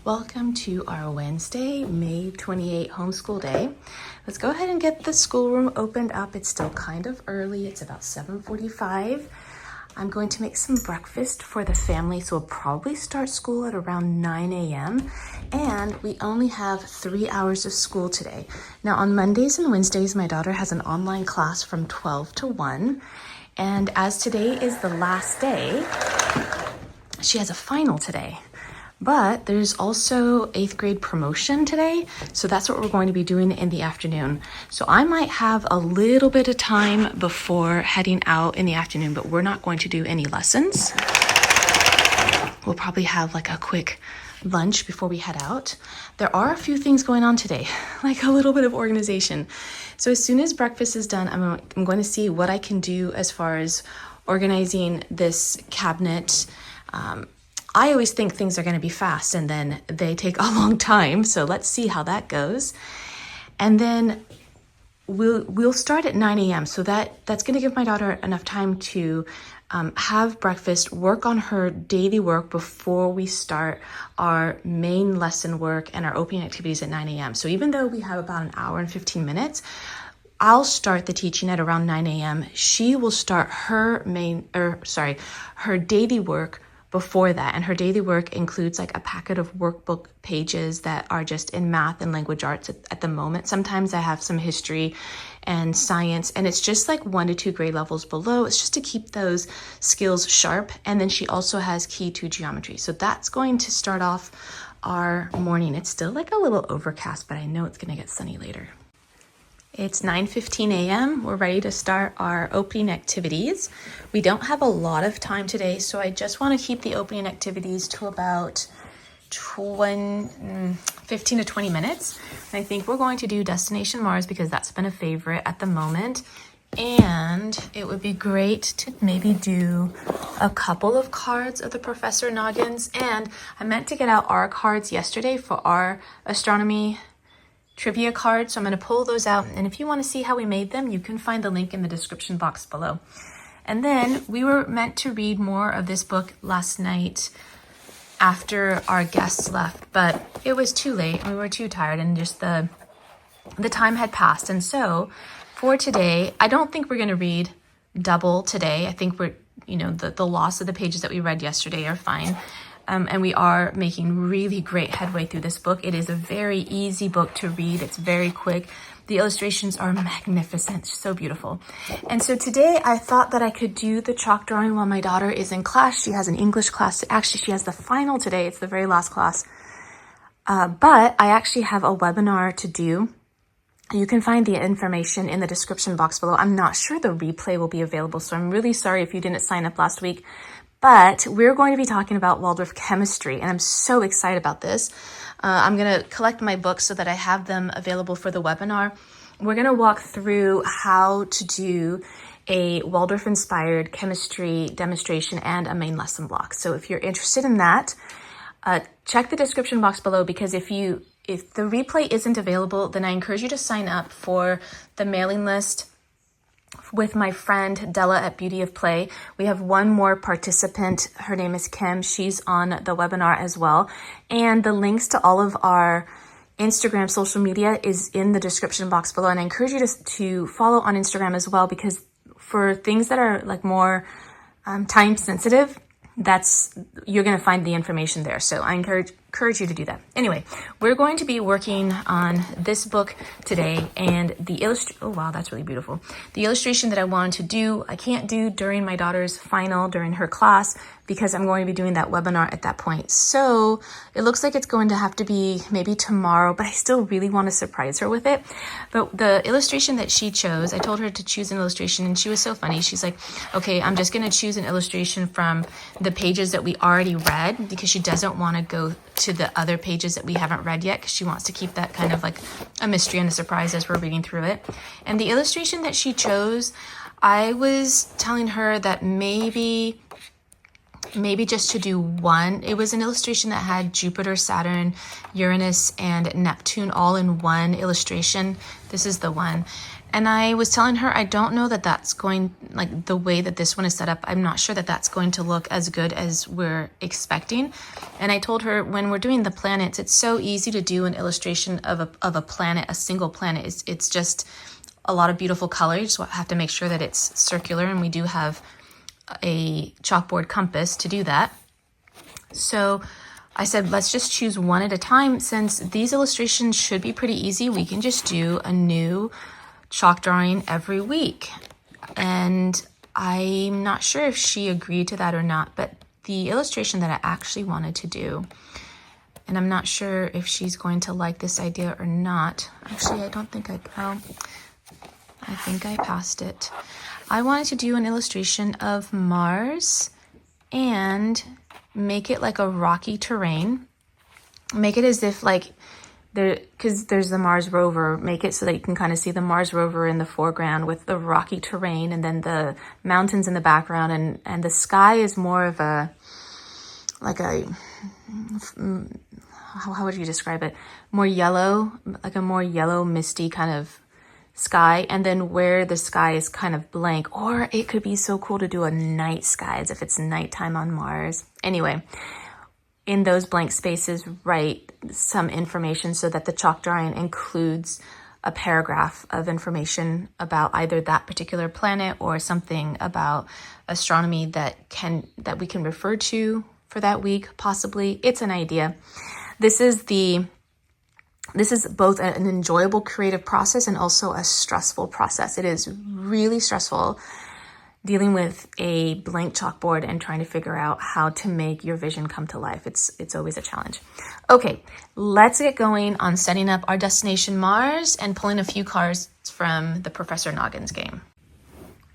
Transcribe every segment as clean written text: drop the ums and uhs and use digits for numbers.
Welcome to our Wednesday, May 28 homeschool day. Let's go ahead and get the schoolroom opened up. It's still kind of early. It's about 7:45. I'm going to make some breakfast for the family, so we'll probably start school at around 9 a.m. And we only have 3 hours of school today. Now on Mondays and Wednesdays, my daughter has an online class from 12 to 1. And as today is the last day, she has a final today. But there's also 8th grade promotion today, so that's what we're going to be doing in the afternoon. So I might have a little bit of time before heading out in the afternoon, but we're not going to do any lessons. We'll probably have like a quick lunch before we head out. There are a few things going on today, like a little bit of organization. So as soon as breakfast is done, I'm going to see what I can do as far as organizing this cabinet. I always think things are going to be fast and then they take a long time. So let's see how that goes. And then we'll start at 9 a.m. So that's going to give my daughter enough time to have breakfast, work on her daily work before we start our main lesson work and our opening activities at 9 a.m. So even though we have about an hour and 15 minutes, I'll start the teaching at around 9 a.m. She will start her daily work before that. And her daily work includes like a packet of workbook pages that are just in math and language arts at the moment. Sometimes I have some history and science, and it's just like 1 to 2 grade levels below. It's just to keep those skills sharp. And then she also has key to geometry. So that's going to start off our morning. It's still like a little overcast, but I know it's going to get sunny later. It's 9:15 a.m. We're ready to start our opening activities. We don't have a lot of time today, so I just want to keep the opening activities to about 15 to 20 minutes. And I think we're going to do Destination Mars because that's been a favorite at the moment. And it would be great to maybe do a couple of cards of the Professor Noggins. And I meant to get out our cards yesterday for our astronomy trivia cards, so I'm going to pull those out, and if you want to see how we made them, you can find the link in the description box below. And then we were meant to read more of this book last night after our guests left, but it was too late and we were too tired, and just the time had passed. And so for today, I don't think we're going to read double today. I think we're, the loss of the pages that we read yesterday are fine. And we are making really great headway through this book. It is a very easy book to read. It's very quick. The illustrations are magnificent, so beautiful. And so today I thought that I could do the chalk drawing while my daughter is in class. She has an English class. Actually, she has the final today. It's the very last class. But I actually have a webinar to do. You can find the information in the description box below. I'm not sure the replay will be available, so I'm really sorry if you didn't sign up last week. But we're going to be talking about Waldorf chemistry, and I'm so excited about this. I'm going to collect my books so that I have them available for the webinar. We're going to walk through how to do a Waldorf-inspired chemistry demonstration and a main lesson block. So if you're interested in that, check the description box below, because if the replay isn't available, then I encourage you to sign up for the mailing list with my friend Della at Beauty of Play. We have one more participant. Her name is Kim. She's on the webinar as well. And the links to all of our Instagram social media is in the description box below. And I encourage you to follow on Instagram as well, because for things that are like more time sensitive, you're going to find the information there. So I encourage you to do that. Anyway, we're going to be working on this book today, and oh wow, that's really beautiful. The illustration that I wanted to do, I can't do during my daughter's final, during her class, because I'm going to be doing that webinar at that point. So it looks like it's going to have to be maybe tomorrow, but I still really want to surprise her with it. But the illustration that she chose, I told her to choose an illustration, and she was so funny. She's like, okay, I'm just going to choose an illustration from the pages that we already read, because she doesn't want to go to the other pages that we haven't read yet, because she wants to keep that kind of like a mystery and a surprise as we're reading through it. And the illustration that she chose, I was telling her that maybe just to do one. It was an illustration that had Jupiter, Saturn, Uranus, and Neptune all in one illustration. This is the one. And I was telling her, I don't know that that's going, like the way that this one is set up, I'm not sure that that's going to look as good as we're expecting. And I told her, when we're doing the planets, it's so easy to do an illustration of a planet, a single planet. It's just a lot of beautiful colors. So I have to make sure that it's circular, and we do have a chalkboard compass to do that. So I said, let's just choose one at a time. Since these illustrations should be pretty easy, we can just do a new chalk drawing every week. And I'm not sure if she agreed to that or not, but the illustration that I actually wanted to do, and I'm not sure if she's going to like this idea or not. Actually, I think I passed it. I wanted to do an illustration of Mars and make it like a rocky terrain. Make it as if like because there's the Mars rover, make it so that you can kind of see the Mars rover in the foreground with the rocky terrain, and then the mountains in the background, and the sky is more of a, like a, how would you describe it? More yellow, like a more yellow, misty kind of sky, and then where the sky is kind of blank. Or it could be so cool to do a night sky, as if it's nighttime on Mars. Anyway, in those blank spaces, write some information so that the chalk drawing includes a paragraph of information about either that particular planet or something about astronomy that we can refer to for that week, possibly. It's an idea. This is both an enjoyable creative process and also a stressful process. It is really stressful dealing with a blank chalkboard and trying to figure out how to make your vision come to life. It's always a challenge. Okay, let's get going on setting up our destination Mars and pulling a few cards from the Professor Noggins game.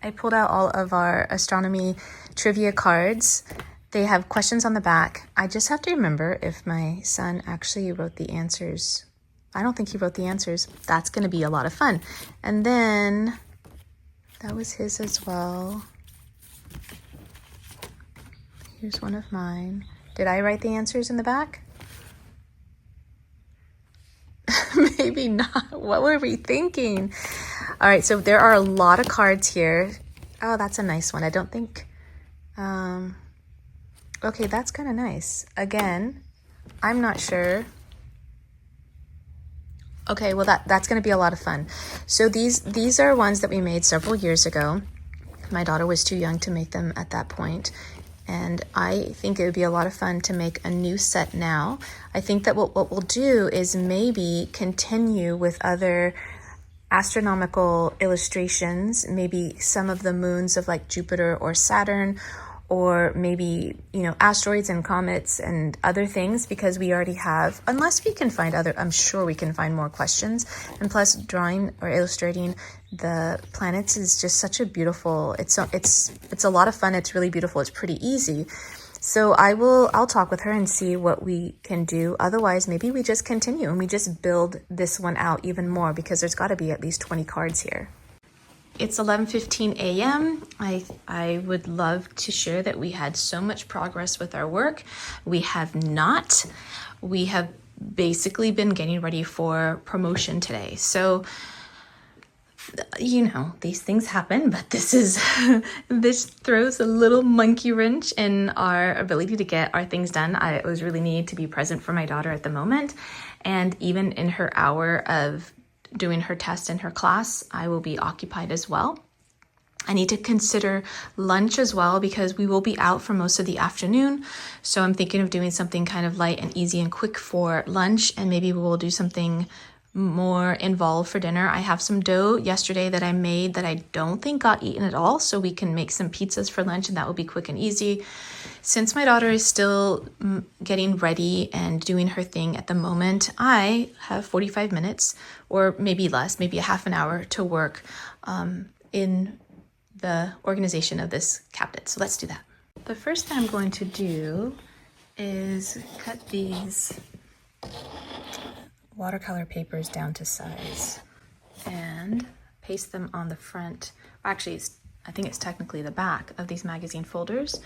I pulled out all of our astronomy trivia cards. They have questions on the back. I just have to remember if my son actually wrote the answers. I don't think he wrote the answers. That's going to be a lot of fun. And then that was his as well. Here's one of mine. Did I write the answers in the back? Maybe not. What were we thinking? All right, so there are a lot of cards here. Oh, that's a nice one. I don't think... okay, that's kind of nice. Again, I'm not sure. Okay, well that's going to be a lot of fun. So these are ones that we made several years ago. My daughter was too young to make them at that point, and I think it would be a lot of fun to make a new set now. I think that what we'll do is maybe continue with other astronomical illustrations, maybe some of the moons of like Jupiter or Saturn, or maybe, asteroids and comets and other things, because we already have, unless we can find I'm sure we can find more questions. And plus, drawing or illustrating the planets is just such a beautiful, it's a lot of fun. It's really beautiful. It's pretty easy. So I'll talk with her and see what we can do. Otherwise, maybe we just continue and we just build this one out even more, because there's got to be at least 20 cards here. It's 11:15 a.m. I would love to share that we had so much progress with our work. We have not. We have basically been getting ready for promotion today. So, these things happen, but this throws a little monkey wrench in our ability to get our things done. I was really needed to be present for my daughter at the moment. And even in her hour of doing her test in her class, I will be occupied as well. I need to consider lunch as well, because we will be out for most of the afternoon. So I'm thinking of doing something kind of light and easy and quick for lunch, and maybe we will do something more involved for dinner. I have some dough yesterday that I made that I don't think got eaten at all, so we can make some pizzas for lunch, and that will be quick and easy. Since my daughter is still getting ready and doing her thing at the moment, I have 45 minutes, or maybe less, maybe a half an hour to work in the organization of this cabinet. So let's do that. The first thing I'm going to do is cut these watercolor papers down to size and paste them on the front. Actually, I think it's technically the back of these magazine folders.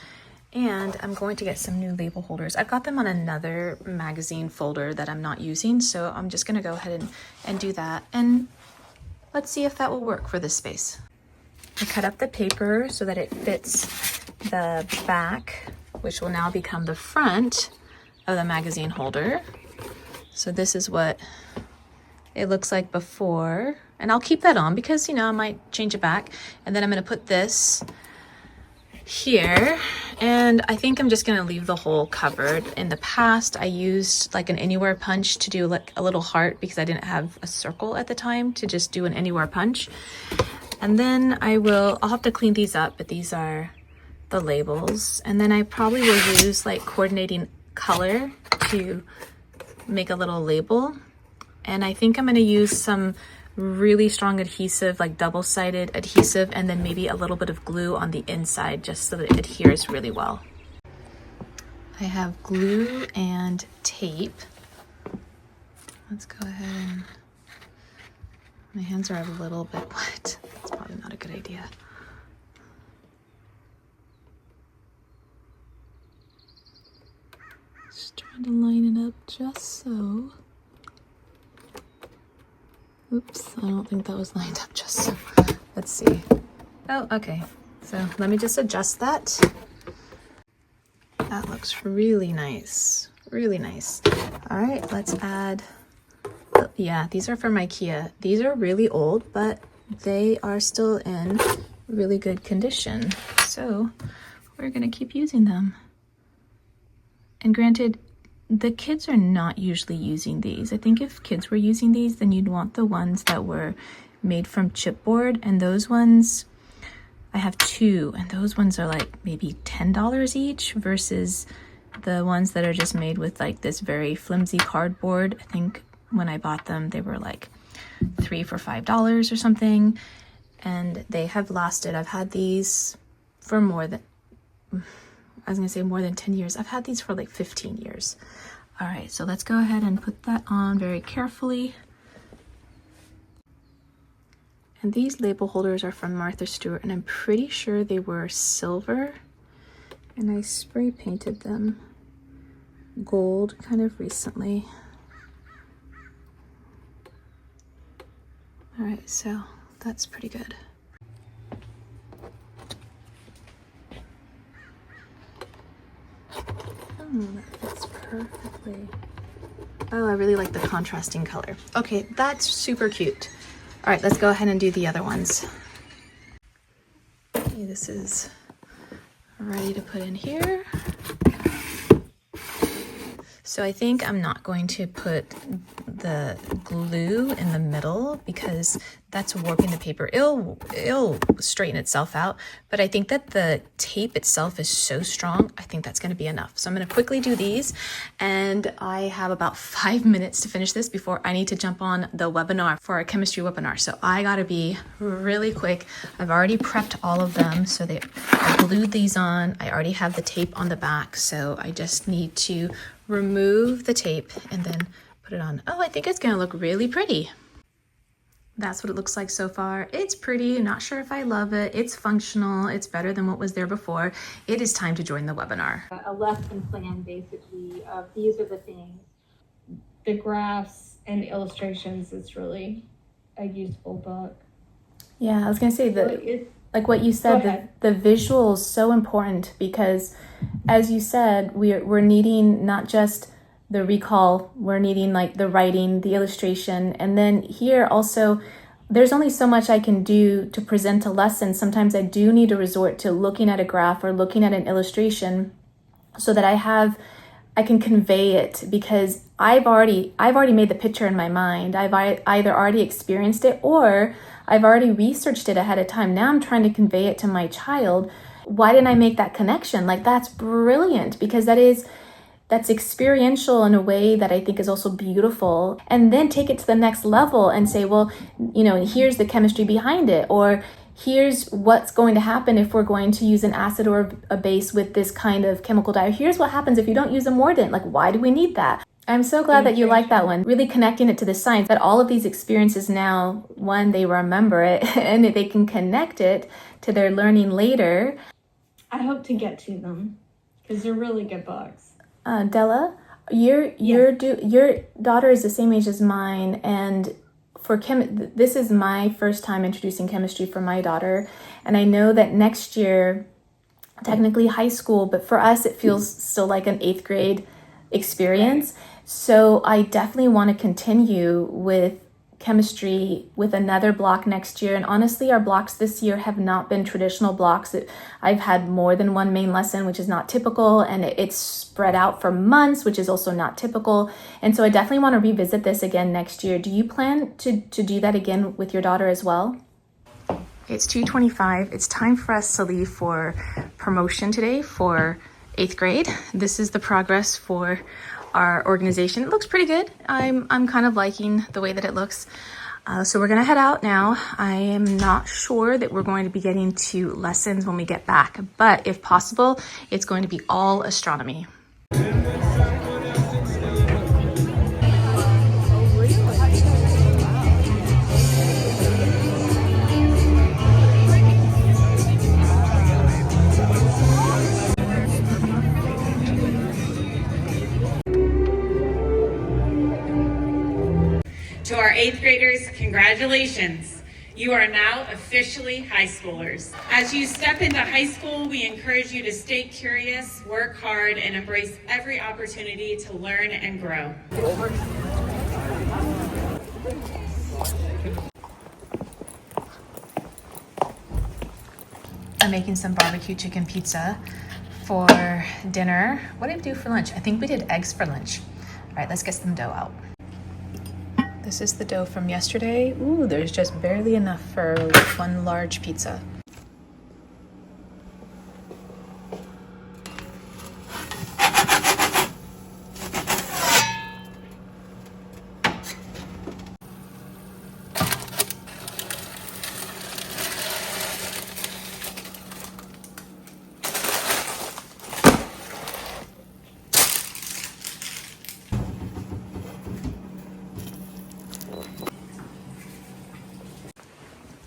And I'm going to get some new label holders. I've got them on another magazine folder that I'm not using, so I'm just going to go ahead and do that. And let's see if that will work for this space. I cut up the paper so that it fits the back, which will now become the front of the magazine holder. So this is what it looks like before, and I'll keep that on because, you know, I might change it back. And then I'm going to put this here, and I think I'm just going to leave the hole covered. In the past, I used like an anywhere punch to do like a little heart because I didn't have a circle at the time to just do an anywhere punch. And then I'll have to clean these up, but these are the labels. And then I probably will use like coordinating color to make a little label. And I think I'm going to use some really strong adhesive, like double-sided adhesive, and then maybe a little bit of glue on the inside just so that it adheres really well. I have glue and tape. Let's go ahead and... My hands are a little bit wet. That's probably not a good idea. Just trying to line it up just so. Oops, I don't think that was lined up just so. Let's see. Oh, okay. So let me just adjust that. That looks really nice. Really nice. All right, let's add... Yeah, these are from IKEA. These are really old, but they are still in really good condition. So we're gonna keep using them. And granted, the kids are not usually using these. I think if kids were using these, then you'd want the ones that were made from chipboard, and those ones, I have two, and those ones are like maybe $10 each versus the ones that are just made with like this very flimsy cardboard. I think when I bought them, they were like $3 for $5 or something, and they have lasted. I've had these for more than 10 years. I've had these for like 15 years. All right, so let's go ahead and put that on very carefully. And these label holders are from Martha Stewart, and I'm pretty sure they were silver, and I spray painted them gold kind of recently. All right, so that's pretty good. Oh, that fits perfectly. Oh, I really like the contrasting color. Okay, that's super cute. All right, let's go ahead and do the other ones. Okay, this is ready to put in here. So I think I'm not going to put the glue in the middle because that's warping the paper. It'll straighten itself out, but I think that the tape itself is so strong, I think that's gonna be enough. So I'm gonna quickly do these, and I have about 5 minutes to finish this before I need to jump on the webinar for our chemistry webinar. So I gotta be really quick. I've already prepped all of them, so I glued these on. I already have the tape on the back, so I just need to remove the tape and then put it on. Oh, I think it's gonna look really pretty. That's what it looks like so far. It's pretty, I'm not sure if I love it. It's functional, it's better than what was there before. It is time to join the webinar. A lesson plan basically of these are the things. The graphs and the illustrations is really a useful book. Yeah, I was gonna say that, like what you said, the visual is so important because, as you said, we're needing not just the recall, we're needing like the writing, the illustration, and then here also, there's only so much I can do to present a lesson. Sometimes I do need to resort to looking at a graph or looking at an illustration so that I can convey it, because I've already made the picture in my mind. I've either already experienced it or I've already researched it ahead of time. Now I'm trying to convey it to my child. Why didn't I make that connection? Like, that's brilliant, because that's experiential in a way that I think is also beautiful. And then take it to the next level and say, well, you know, here's the chemistry behind it, or here's what's going to happen if we're going to use an acid or a base with this kind of chemical dye. Here's what happens if you don't use a mordant. Like, why do we need that? I'm so glad that you like that one. Really connecting it to the science, that all of these experiences now, one, they remember it and they can connect it to their learning later. I hope to get to them because they're really good books. Della, your daughter is the same age as mine, and this is my first time introducing chemistry for my daughter. And I know that next year, technically high school, but for us, it feels still like an 8th grade experience. So I definitely want to continue with chemistry with another block next year. And honestly, our blocks this year have not been traditional blocks. I've had more than one main lesson, which is not typical, and it's spread out for months, which is also not typical. And so I definitely want to revisit this again next year. Do you plan to do that again with your daughter as well? It's 2:25. It's time for us to leave for promotion today for 8th grade. This is the progress for our organization. It looks pretty good. I'm kind of liking the way that it looks. So we're gonna head out now. I am not sure that we're going to be getting to lessons when we get back, but if possible, it's going to be all astronomy. To our 8th graders, congratulations. You are now officially high schoolers. As you step into high school, we encourage you to stay curious, work hard, and embrace every opportunity to learn and grow. I'm making some barbecue chicken pizza for dinner. What did I do for lunch? I think we did eggs for lunch. All right, let's get some dough out. This is the dough from yesterday. Ooh, there's just barely enough for one large pizza.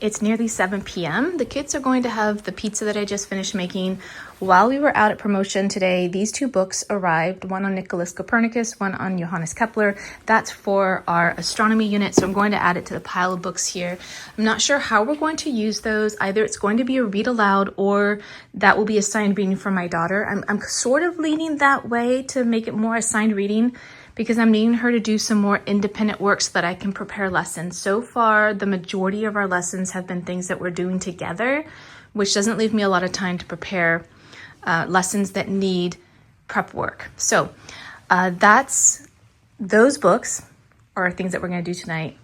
It's nearly 7 p.m. The kids are going to have the pizza that I just finished making. While we were out at promotion today, these 2 books arrived, one on Nicholas Copernicus, one on Johannes Kepler. That's for our astronomy unit, so I'm going to add it to the pile of books here. I'm not sure how we're going to use those. Either it's going to be a read aloud or that will be assigned reading for my daughter. I'm sort of leaning that way to make it more assigned reading, because I'm needing her to do some more independent work so that I can prepare lessons. So far, the majority of our lessons have been things that we're doing together, which doesn't leave me a lot of time to prepare lessons that need prep work. So those books are things that we're gonna do tonight.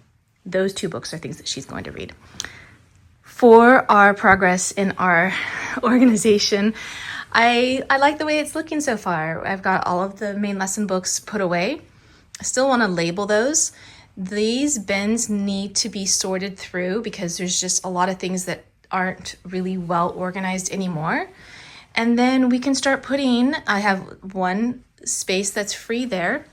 Those 2 books are things that she's going to read. For our progress in our organization, I like the way it's looking so far. I've got all of the main lesson books put away. I still want to label those. These bins need to be sorted through because there's just a lot of things that aren't really well organized anymore. And then we can start putting, I have one space that's free there,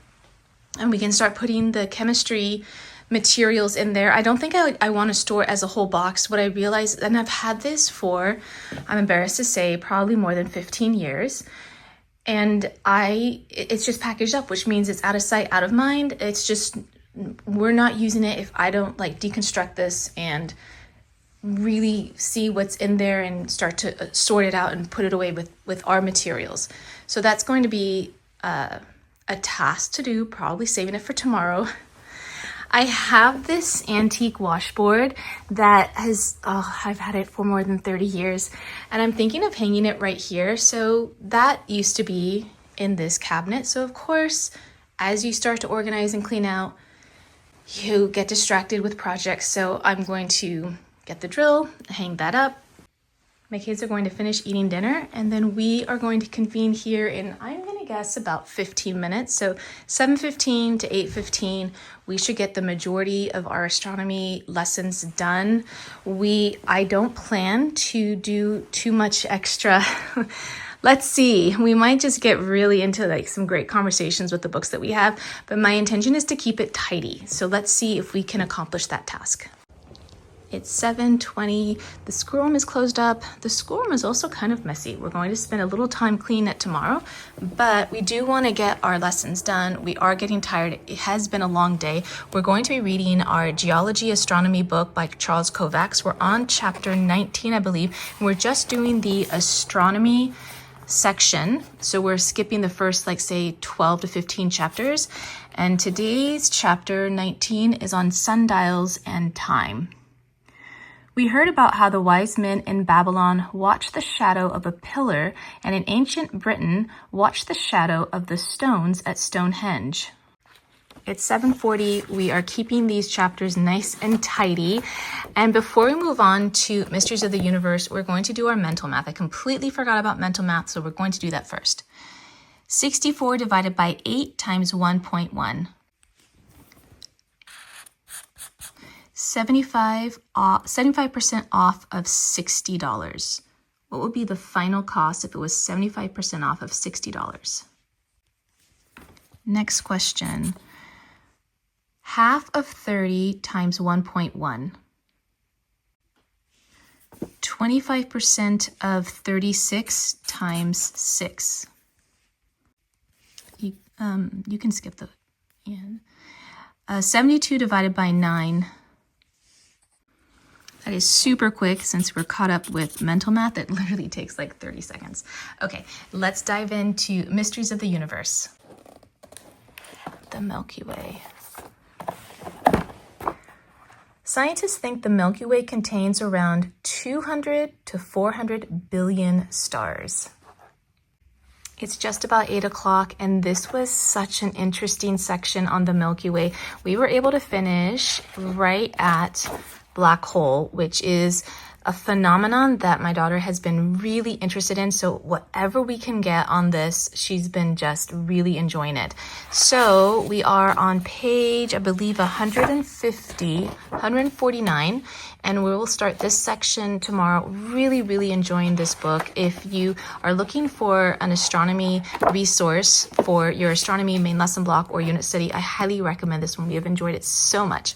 and we can start putting the chemistry materials in there. I don't think I want to store it as a whole box. What I realized, and I've had this for, I'm embarrassed to say, probably more than 15 years. And it's just packaged up, which means it's out of sight, out of mind. It's just, we're not using it if I don't like deconstruct this and really see what's in there and start to sort it out and put it away with our materials. So that's going to be a task to do, probably saving it for tomorrow. I have this antique washboard that I've had it for more than 30 years, and I'm thinking of hanging it right here. So that used to be in this cabinet. So of course, as you start to organize and clean out, you get distracted with projects. So I'm going to get the drill, hang that up. My kids are going to finish eating dinner, and then we are going to convene here in, I'm going to guess, about 15 minutes. So 7:15 to 8:15, we should get the majority of our astronomy lessons done. I don't plan to do too much extra. Let's see, we might just get really into like some great conversations with the books that we have, but my intention is to keep it tidy. So let's see if we can accomplish that task. It's 7:20. The schoolroom is closed up. The schoolroom is also kind of messy. We're going to spend a little time cleaning it tomorrow, but we do want to get our lessons done. We are getting tired. It has been a long day. We're going to be reading our Geology Astronomy book by Charles Kovacs. We're on chapter 19, I believe, and we're just doing the astronomy section. So we're skipping the first, like, say, 12 to 15 chapters. And today's chapter 19 is on sundials and time. We heard about how the wise men in Babylon watched the shadow of a pillar, and in ancient Britain watched the shadow of the stones at Stonehenge. It's 7:40. We are keeping these chapters nice and tidy. And before we move on to Mysteries of the Universe, we're going to do our mental math. I completely forgot about mental math, so we're going to do that first. 64 divided by 8 times 1.1. 75% off of $60. What would be the final cost if it was 75% off of $60? Next question. Half of 30 times 1.1. 25% of 36 times 6. You can skip the end. 72 divided by 9. That is super quick since we're caught up with mental math. It literally takes like 30 seconds. Okay, let's dive into Mysteries of the Universe. The Milky Way. Scientists think the Milky Way contains around 200 to 400 billion stars. It's just about 8 o'clock, and this was such an interesting section on the Milky Way. We were able to finish right at black hole, which is a phenomenon that my daughter has been really interested in. So whatever we can get on this, she's been just really enjoying it. So we are on page, I believe, 149, and we will start this section tomorrow. Really, really enjoying this book. If you are looking for an astronomy resource for your astronomy main lesson block or unit study, I highly recommend this one. We have enjoyed it so much.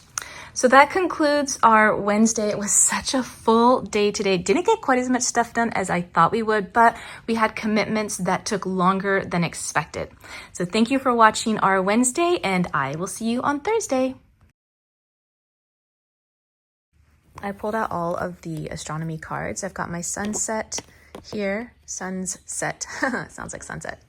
So that concludes our Wednesday. It was such a full day today. Didn't get quite as much stuff done as I thought we would, but we had commitments that took longer than expected. So thank you for watching our Wednesday, and I will see you on Thursday. I pulled out all of the astronomy cards. I've got my sunset here. Sun's set. Sounds like sunset.